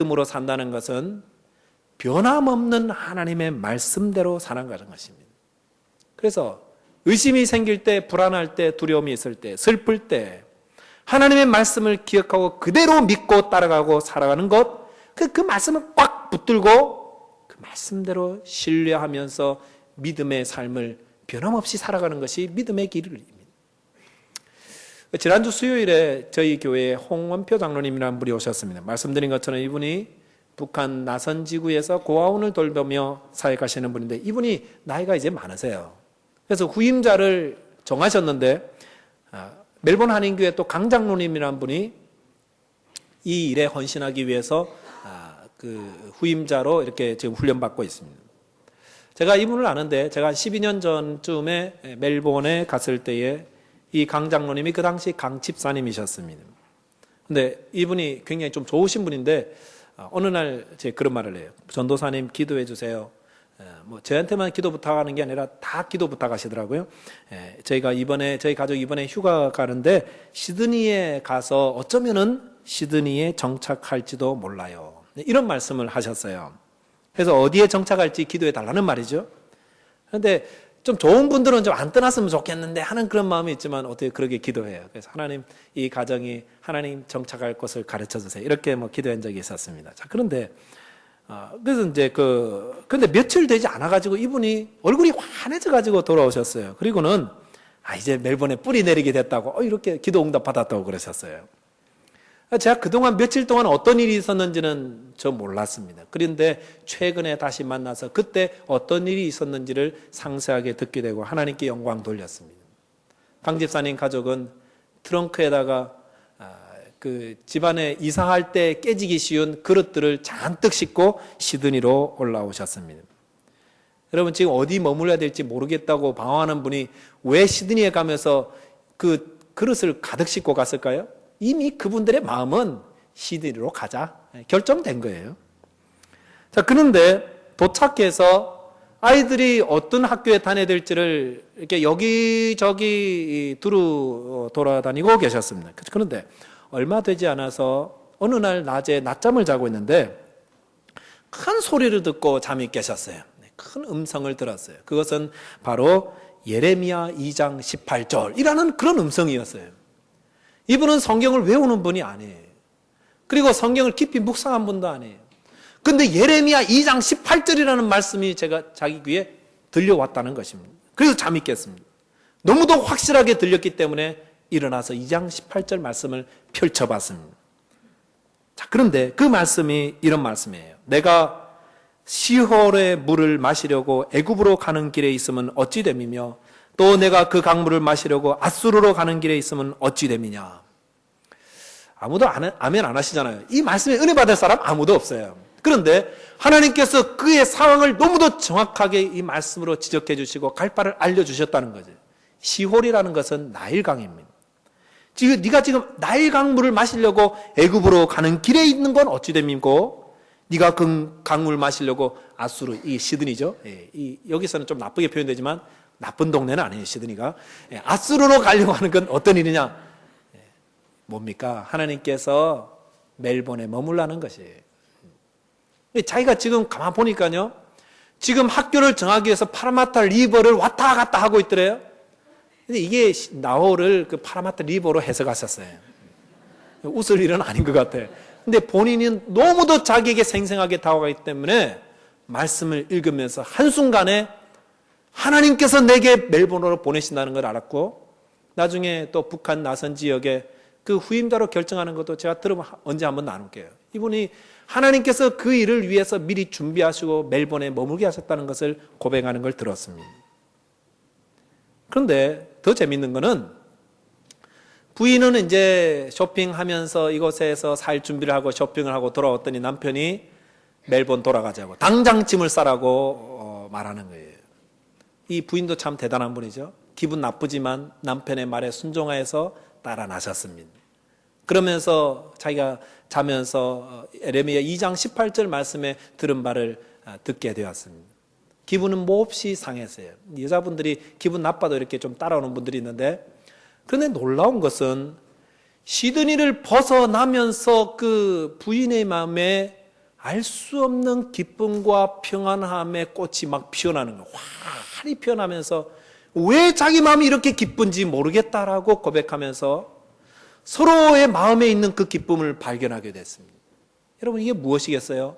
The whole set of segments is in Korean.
믿음으로 산다는 것은 변함없는 하나님의 말씀대로 살아가는 것입니다. 그래서 의심이 생길 때, 불안할 때, 두려움이 있을 때, 슬플 때 하나님의 말씀을 기억하고 그대로 믿고 따라가고 살아가는 것, 그 말씀을 꽉 붙들고 그 말씀대로 신뢰하면서 믿음의 삶을 변함없이 살아가는 것이 믿음의 길입니다. 지난주 수요일에 저희 교회에 홍원표 장로님이라는 분이 오셨습니다. 말씀드린 것처럼 이분이 북한 나선지구에서 고아원을 돌보며 사역하시는 분인데 이분이 나이가 이제 많으세요. 그래서 후임자를 정하셨는데 멜번 한인교회 또 강 장로님이라는 분이 이 일에 헌신하기 위해서 그 후임자로 이렇게 지금 훈련받고 있습니다. 제가 이분을 아는데 제가 한 12년 전쯤에 멜본에 갔을 때에 이 강 장로님이 그 당시 강 집사님이셨습니다. 근데 이분이 굉장히 좀 좋으신 분인데 어느 날 제가 그런 말을 해요. 전도사님 기도해 주세요. 뭐 저한테만 기도 부탁하는 게 아니라 다 기도 부탁하시더라고요. 저희가 저희 가족 이번에 휴가 가는데 시드니에 가서 어쩌면은 시드니에 정착할지도 몰라요. 이런 말씀을 하셨어요. 그래서 어디에 정착할지 기도해 달라는 말이죠. 그런데 좀 좋은 분들은 좀 안 떠났으면 좋겠는데 하는 그런 마음이 있지만 어떻게 그렇게 기도해요. 그래서 하나님, 이 가정이 하나님 정착할 곳을 가르쳐 주세요. 이렇게 뭐 기도한 적이 있었습니다. 자, 그런데 그래서 이제 근데 며칠 되지 않아가지고 이분이 얼굴이 환해져가지고 돌아오셨어요. 그리고는 이제 멜번에 뿌리 내리게 됐다고 이렇게 기도 응답 받았다고 그러셨어요. 제가 그동안 며칠 동안 어떤 일이 있었는지는 저 몰랐습니다. 그런데 최근에 다시 만나서 그때 어떤 일이 있었는지를 상세하게 듣게 되고 하나님께 영광 돌렸습니다. 강 집사님 가족은 트렁크에다가 그 집안에 이사할 때 깨지기 쉬운 그릇들을 잔뜩 싣고 시드니로 올라오셨습니다. 여러분 지금 어디 머물러야 될지 모르겠다고 방황하는 분이 왜 시드니에 가면서 그 그릇을 가득 싣고 갔을까요? 이미 그분들의 마음은 시드니로 가자 결정된 거예요. 자, 그런데 도착해서 아이들이 어떤 학교에 다녀야 될지를 이렇게 여기저기 두루 돌아다니고 계셨습니다. 그런데 얼마 되지 않아서 어느 날 낮에 낮잠을 자고 있는데 큰 소리를 듣고 잠이 깨셨어요. 큰 음성을 들었어요. 그것은 바로 예레미야 2장 18절이라는 그런 음성이었어요. 이분은 성경을 외우는 분이 아니에요. 그리고 성경을 깊이 묵상한 분도 아니에요. 근데 예레미야 2장 18절이라는 말씀이 제가 자기 귀에 들려왔다는 것입니다. 그래서 잠이 깼습니다. 너무도 확실하게 들렸기 때문에 일어나서 2장 18절 말씀을 펼쳐봤습니다. 자, 그런데 그 말씀이 이런 말씀이에요. 내가 시홀의 물을 마시려고 애굽으로 가는 길에 있으면 어찌 됨이며 또 내가 그 강물을 마시려고 앗수르로 가는 길에 있으면 어찌 됨이냐. 아무도 아멘 안 하시잖아요. 이 말씀에 은혜 받을 사람 아무도 없어요. 그런데 하나님께서 그의 상황을 너무도 정확하게 이 말씀으로 지적해 주시고 갈 바를 알려주셨다는 거죠. 시홀이라는 것은 나일강입니다. 지금 네가 지금 나일강 물을 마시려고 애굽으로 가는 길에 있는 건 어찌 됨이고 네가 그 강물 마시려고 앗수르, 이 시드니죠. 여기서는 좀 나쁘게 표현되지만 나쁜 동네는 아니에요, 시드니가. 앗수르로 가려고 하는 건 어떤 일이냐? 뭡니까? 하나님께서 멜본에 머물라는 것이에요. 자기가 지금 가만 보니까요, 지금 학교를 정하기 위해서 파라마타 리버를 왔다 갔다 하고 있더래요. 근데 이게 나홀을 그 파라마타 리버로 해석하셨어요. 웃을 일은 아닌 것 같아요. 근데 본인은 너무도 자기에게 생생하게 다가가기 때문에 말씀을 읽으면서 한순간에 하나님께서 내게 멜본으로 보내신다는 걸 알았고, 나중에 또 북한 나선 지역에 그 후임자로 결정하는 것도 제가 들으면 언제 한번 나눌게요. 이분이 하나님께서 그 일을 위해서 미리 준비하시고 멜본에 머물게 하셨다는 것을 고백하는 걸 들었습니다. 그런데 더 재밌는 거는 부인은 이제 쇼핑하면서 이곳에서 살 준비를 하고 쇼핑을 하고 돌아왔더니 남편이 멜본 돌아가자고 당장 짐을 싸라고 말하는 거예요. 이 부인도 참 대단한 분이죠. 기분 나쁘지만 남편의 말에 순종하여서 따라 나섰습니다. 그러면서 자기가 자면서 예레미야 2장 18절 말씀에 들은 바를 듣게 되었습니다. 기분은 몹시 상했어요. 여자분들이 기분 나빠도 이렇게 좀 따라오는 분들이 있는데, 그런데 놀라운 것은 시드니를 벗어나면서 그 부인의 마음에 알 수 없는 기쁨과 평안함의 꽃이 막 피어나는 거예요. 활이 피어나면서 왜 자기 마음이 이렇게 기쁜지 모르겠다라고 고백하면서 서로의 마음에 있는 그 기쁨을 발견하게 됐습니다. 여러분, 이게 무엇이겠어요?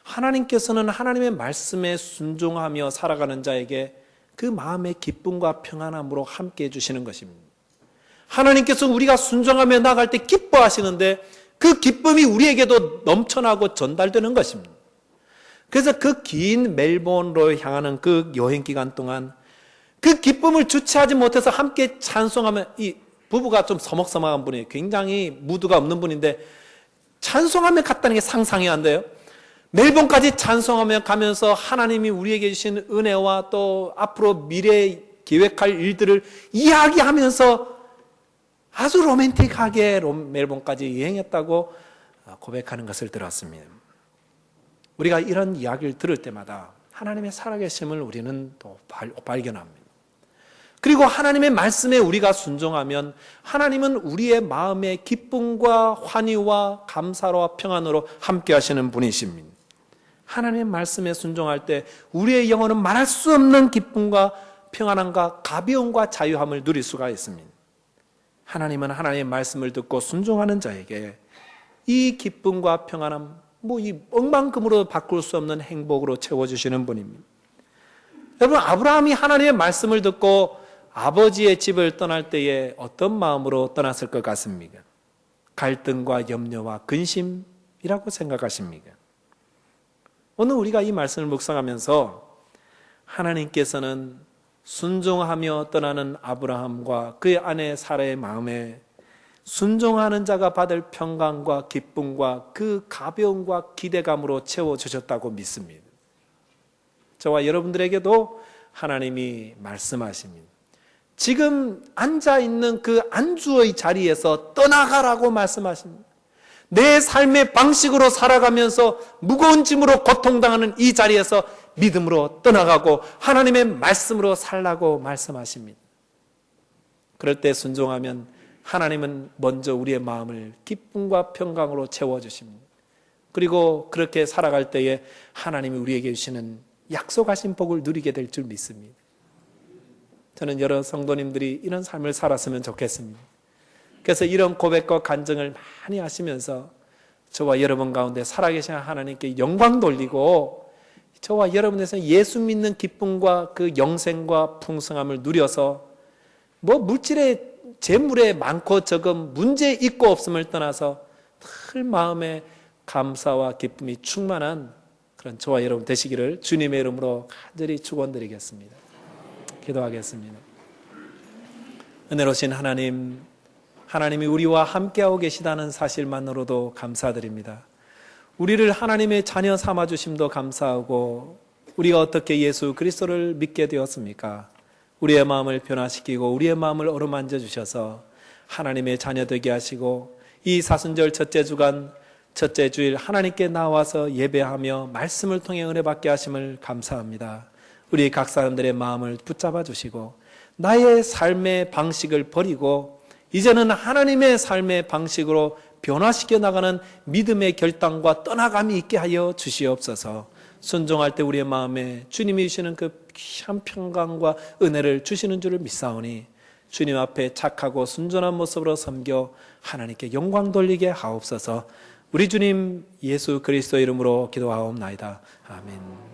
하나님께서는 하나님의 말씀에 순종하며 살아가는 자에게 그 마음의 기쁨과 평안함으로 함께 해주시는 것입니다. 하나님께서 우리가 순종하며 나갈 때 기뻐하시는데 그 기쁨이 우리에게도 넘쳐나고 전달되는 것입니다. 그래서 그 긴 멜번으로 향하는 그 여행 기간 동안 그 기쁨을 주체하지 못해서 함께 찬송하며, 이 부부가 좀 서먹서먹한 분이에요. 굉장히 무드가 없는 분인데 찬송하며 갔다는 게 상상이 안 돼요. 멜번까지 찬송하며 가면서 하나님이 우리에게 주신 은혜와 또 앞으로 미래에 계획할 일들을 이야기하면서 아주 로맨틱하게 멜번까지 여행했다고 고백하는 것을 들었습니다. 우리가 이런 이야기를 들을 때마다 하나님의 살아계심을 우리는 또 발견합니다. 그리고 하나님의 말씀에 우리가 순종하면 하나님은 우리의 마음의 기쁨과 환희와 감사와 평안으로 함께 하시는 분이십니다. 하나님의 말씀에 순종할 때 우리의 영혼은 말할 수 없는 기쁨과 평안함과 가벼움과 자유함을 누릴 수가 있습니다. 하나님은 하나님의 말씀을 듣고 순종하는 자에게 이 기쁨과 평안함, 이 억만금으로 바꿀 수 없는 행복으로 채워주시는 분입니다. 여러분, 아브라함이 하나님의 말씀을 듣고 아버지의 집을 떠날 때에 어떤 마음으로 떠났을 것 같습니까? 갈등과 염려와 근심이라고 생각하십니까? 오늘 우리가 이 말씀을 묵상하면서 하나님께서는 순종하며 떠나는 아브라함과 그의 아내 사라의 마음에 순종하는 자가 받을 평강과 기쁨과 그 가벼움과 기대감으로 채워주셨다고 믿습니다. 저와 여러분들에게도 하나님이 말씀하십니다. 지금 앉아있는 그 안주의 자리에서 떠나가라고 말씀하십니다. 내 삶의 방식으로 살아가면서 무거운 짐으로 고통당하는 이 자리에서 믿음으로 떠나가고 하나님의 말씀으로 살라고 말씀하십니다. 그럴 때 순종하면 하나님은 먼저 우리의 마음을 기쁨과 평강으로 채워주십니다. 그리고 그렇게 살아갈 때에 하나님이 우리에게 주시는 약속하신 복을 누리게 될 줄 믿습니다. 저는 여러 성도님들이 이런 삶을 살았으면 좋겠습니다. 그래서 이런 고백과 간증을 많이 하시면서 저와 여러분 가운데 살아계신 하나님께 영광 돌리고 저와 여러분에서 예수 믿는 기쁨과 그 영생과 풍성함을 누려서 물질의 재물에 많고 적음 문제 있고 없음을 떠나서 늘 마음에 감사와 기쁨이 충만한 그런 저와 여러분 되시기를 주님의 이름으로 간절히 축원드리겠습니다. 기도하겠습니다. 은혜로우신 하나님, 하나님이 우리와 함께하고 계시다는 사실만으로도 감사드립니다. 우리를 하나님의 자녀 삼아주심도 감사하고 우리가 어떻게 예수 그리스도를 믿게 되었습니까? 우리의 마음을 변화시키고 우리의 마음을 어루만져 주셔서 하나님의 자녀 되게 하시고 이 사순절 첫째 주간 첫째 주일 하나님께 나와서 예배하며 말씀을 통해 은혜 받게 하심을 감사합니다. 우리 각 사람들의 마음을 붙잡아 주시고 나의 삶의 방식을 버리고 이제는 하나님의 삶의 방식으로 변화시켜 나가는 믿음의 결단과 떠나감이 있게 하여 주시옵소서. 순종할 때 우리의 마음에 주님이 주시는 그 귀한 평강과 은혜를 주시는 줄을 믿사오니 주님 앞에 착하고 순전한 모습으로 섬겨 하나님께 영광 돌리게 하옵소서. 우리 주님 예수 그리스도 이름으로 기도하옵나이다. 아멘.